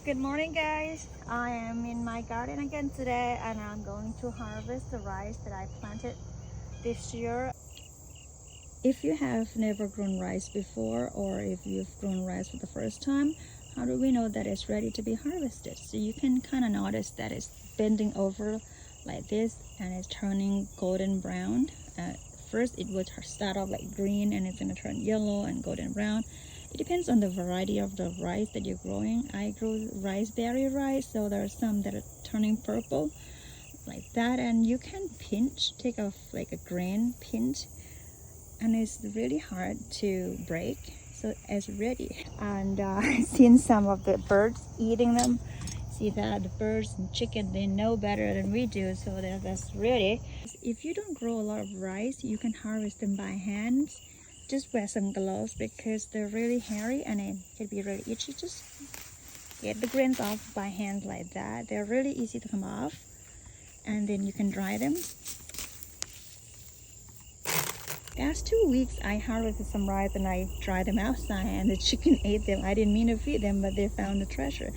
Good morning, guys. I am in my garden again today and I'm going to harvest the rice that I planted this year. If you have never grown rice before, or if you've grown rice for the first time, how do we know that it's ready to be harvested? So you can kind of notice that it's bending over like this and it's turning golden brown. First it will start off like green and it's going to turn yellow and golden brown. It depends on the variety of the rice that you're growing. I grow raspberry rice, so there are some that are turning purple like that, and you can take off like a grain, pinch, and it's really hard to break, so it's ready. And I've seen some of the birds eating them. See that the birds and chicken, they know better than we do, so that's ready. If you don't grow a lot of rice, you can harvest them by hand. Just wear some gloves because they're really hairy and it can be really itchy. Just get the grains off by hand like that. They're really easy to come off, and then you can dry them. Last 2 weeks I harvested some rice and I dried them outside and the chicken ate them. I didn't mean to feed them, but they found the treasure.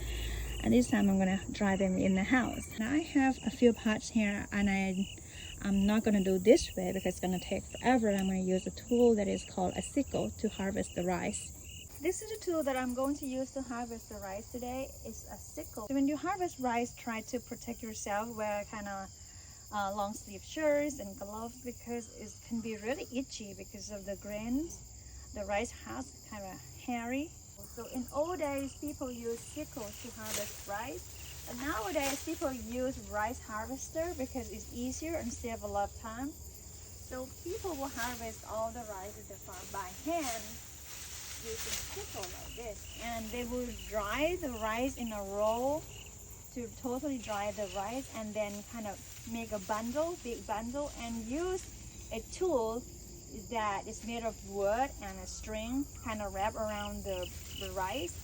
And this time I'm gonna dry them in the house. And I have a few pots here, and I'm not gonna do this way because it's gonna take forever. I'm gonna use a tool that is called a sickle to harvest the rice. This is the tool that I'm going to use to harvest the rice today. It's a sickle. So when you harvest rice, try to protect yourself. Wear kind of long sleeve shirts and gloves because it can be really itchy because of the grains. The rice husk kind of hairy. So in old days, people used sickles to harvest rice. But nowadays, people use rice harvester because it's easier and save a lot of time. So people will harvest all the rice at the farm by hand using sickle like this. And they will dry the rice in a roll to totally dry the rice, and then kind of make a bundle, big bundle, and use a tool that is made of wood and a string kind of wrap around the rice,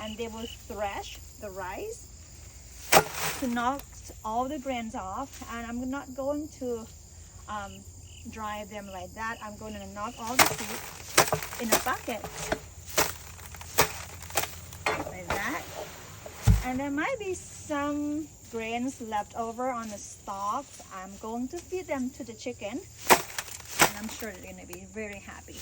and they will thresh the rice to knock all the grains off. And I'm not going to dry them like that. I'm going to knock all the seeds in a bucket like that. And there might be some grains left over on the stalks. I'm going to feed them to the chicken, and I'm sure they're going to be very happy.